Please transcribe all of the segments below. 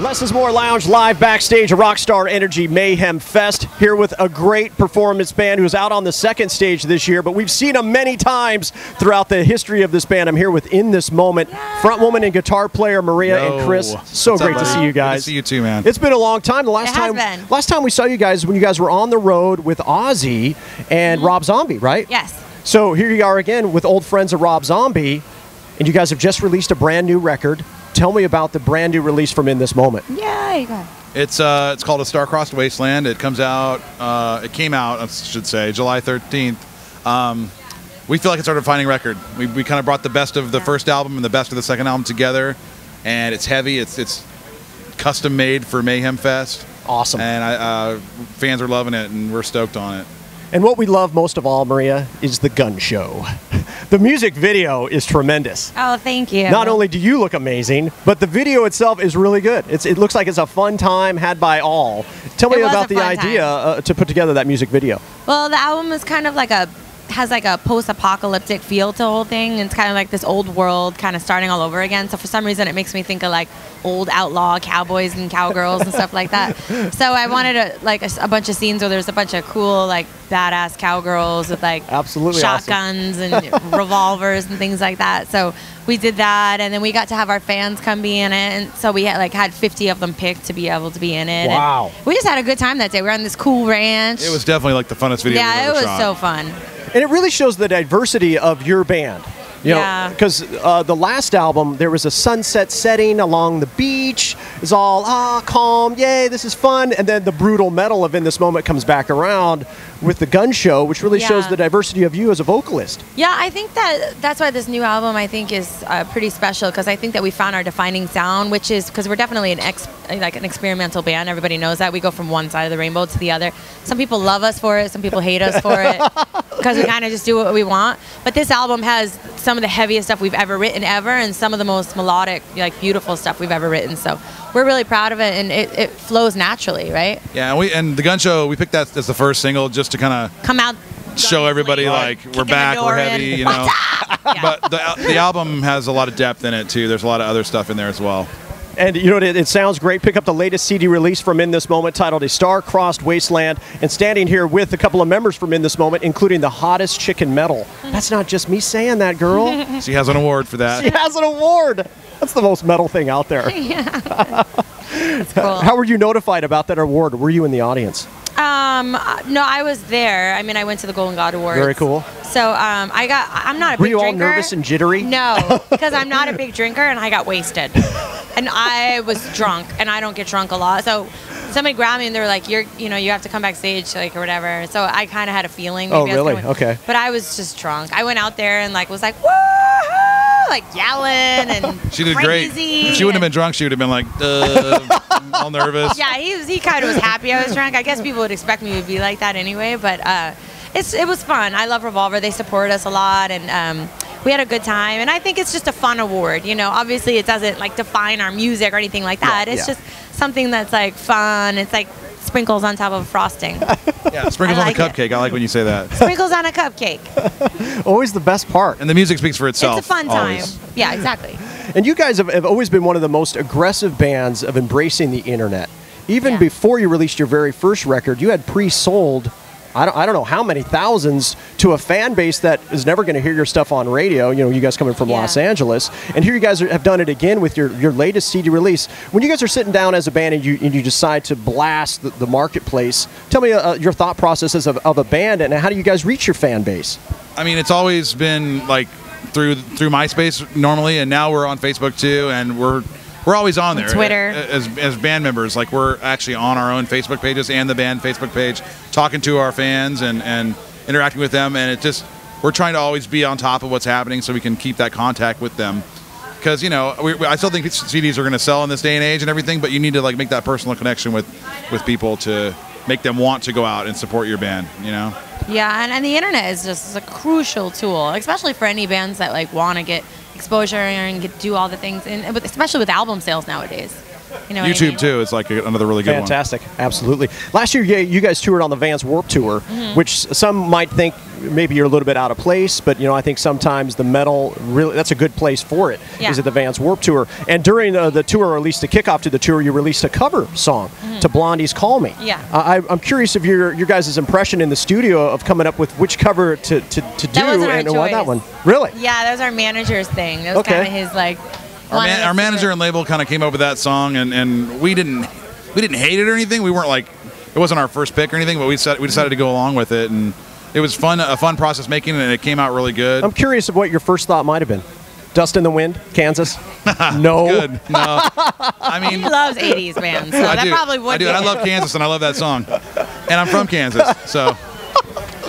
Less is More Lounge live backstage at Rockstar Energy Mayhem Fest, here with a great performance band who's out on the second stage this year, but we've seen them many times throughout the history of this band. I'm here with In This Moment, front woman and guitar player Maria and Chris. So What's great up, to see you guys. Good to see you too, man. It's been a long time. The last time we saw you guys, when you guys were on the road with Ozzy and Rob Zombie, right? Yes. So here you are again with old friends of Rob Zombie, and you guys have just released a brand new record. Tell me about the brand new release from In This Moment. Yay! Go ahead. It's called A Star-Crossed Wasteland. It comes out. It came out, I should say, July 13th. We feel like it's our defining record. We kind of brought the best of the first album and the best of the second album together, and it's heavy. It's custom made for Mayhem Fest. Awesome. And fans are loving it, and we're stoked on it. And what we love most of all, Maria, is the gun show. The music video is tremendous. Oh, thank you. Not only do you look amazing, but the video itself is really good. It looks like it's a fun time had by all. Tell me about the idea to put together that music video. Well, the album is kind of like has like a post-apocalyptic feel to the whole thing. It's kind of like this old world kind of starting all over again. So for some reason, it makes me think of like old outlaw cowboys and cowgirls and stuff like that. So I wanted a bunch of scenes where there's a bunch of cool, like, badass cowgirls with like shotguns and revolvers and things like that. So we did that, and then we got to have our fans come be in it, and so we had 50 of them picked to be able to be in it. Wow. And we just had a good time that day. We were on this cool ranch. It was definitely like the funnest video we've ever it was shot. so fun. And it really shows the diversity of your band. You know, because the last album, there was a sunset setting along the beach. It's all, calm, yay, this is fun. And then the brutal metal of In This Moment comes back around with the gun show, which really shows the diversity of you as a vocalist. Yeah, I think that's why this new album, I think, is pretty special, because I think that we found our defining sound, which is, because we're definitely an experimental band. Everybody knows that. We go from one side of the rainbow to the other. Some people love us for it. Some people hate us for it, because we kind of just do what we want. But this album has some of the heaviest stuff we've ever written and some of the most melodic, like, beautiful stuff we've ever written. So we're really proud of it, and it flows naturally, right? Yeah, and the gun show, we picked that as the first single just to kind of come out, show everybody like we're back, we're heavy, you know. But the album has a lot of depth in it too. There's a lot of other stuff in there as well. And you know, it sounds great. Pick up the latest CD release from In This Moment, titled A Star-Crossed Wasteland. And standing here with a couple of members from In This Moment, including the hottest chick in metal. That's not just me saying that, girl. She has an award for that. She has an award. That's the most metal thing out there. Yeah. That's cool. How were you notified about that award? Were you in the audience? No, I was there. I mean, I went to the Golden God Awards. Very cool. So I'm not a big drinker. Were you all nervous and jittery? No, because I'm not a big drinker, and I got wasted. And I was drunk, and I don't get drunk a lot. So somebody grabbed me, and they were like, you have to come backstage, like, or whatever. So I kind of had a feeling. Maybe really? Okay. But I was just drunk. I went out there and was like, woohoo, like yelling and she did crazy. Great. If she wouldn't have been drunk, she would have been like, all nervous. Yeah, he kind of was happy I was drunk. I guess people would expect me to be like that anyway, but it was fun. I love Revolver. They support us a lot, and we had a good time. And I think it's just a fun award. You know, obviously it doesn't like define our music or anything like that. It's just something that's like fun. It's like sprinkles on top of frosting. Yeah, sprinkles on a cupcake. I like when you say that. Sprinkles on a cupcake. Always the best part. And the music speaks for itself. It's a fun time. Always. Yeah, exactly. And you guys have always been one of the most aggressive bands of embracing the internet. Even before you released your very first record, you had pre-sold, I don't know how many thousands, to a fan base that is never going to hear your stuff on radio. You know, you guys coming from Los Angeles. And here you guys have done it again with your latest CD release. When you guys are sitting down as a band and you decide to blast the marketplace, tell me your thought processes of a band, and how do you guys reach your fan base? I mean, it's always been like through MySpace normally, and now we're on Facebook too, and we're always on there. Twitter. As band members, like, we're actually on our own Facebook pages and the band Facebook page, talking to our fans and interacting with them, and we're trying to always be on top of what's happening so we can keep that contact with them. Because, you know, I still think CDs are going to sell in this day and age and everything, but you need to like make that personal connection with people to make them want to go out and support your band, you know? Yeah, and the internet is just a crucial tool, especially for any bands that like want to get exposure and do all the things, and especially with album sales nowadays. You know, YouTube too is like another really good one. Fantastic, absolutely. Last year, you guys toured on the Vans Warped Tour, which some might think maybe you're a little bit out of place, but I think sometimes the metal really, that's a good place for it. Yeah. Is at the Vans Warped Tour. And during the tour, or at least the kickoff to the tour, you released a cover song to Blondie's "Call Me." Yeah. I'm curious of your guys' impression in the studio of coming up with which cover to do and why that one. Really? Yeah, that was our manager's thing. That was kind of his like. Our manager and label kind of came up with that song, and we didn't hate it or anything. We weren't like, it wasn't our first pick or anything, but we decided to go along with it, and it was a fun process making it, and it came out really good. I'm curious of what your first thought might have been. Dust in the Wind, Kansas? No. Good. No. I mean, he loves 80s bands, so that probably would. I do. And I love Kansas, and I love that song, and I'm from Kansas, so.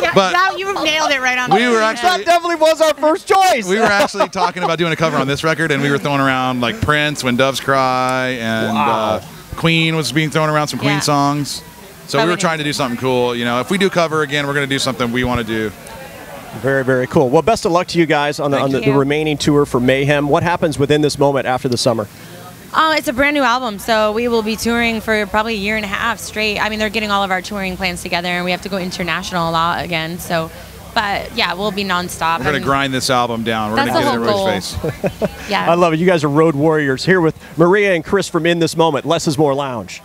Yeah, but you nailed it right on. That definitely was our first choice. We were actually talking about doing a cover on this record, and we were throwing around like Prince, "When Doves Cry," and Queen was being thrown around, some Queen songs. So we were trying to do something cool. If we do cover again, we're going to do something we want to do. Very, very cool. Well, best of luck to you guys on the remaining tour for Mayhem. What happens within this moment after the summer? It's a brand new album, so we will be touring for probably a year and a half straight. I mean, they're getting all of our touring plans together, and we have to go international a lot again. So, but yeah, we'll be nonstop. We're going to grind this album down. We're going to get it in everybody's face. Yeah. I love it. You guys are road warriors. Here with Maria and Chris from In This Moment. Less is More Lounge.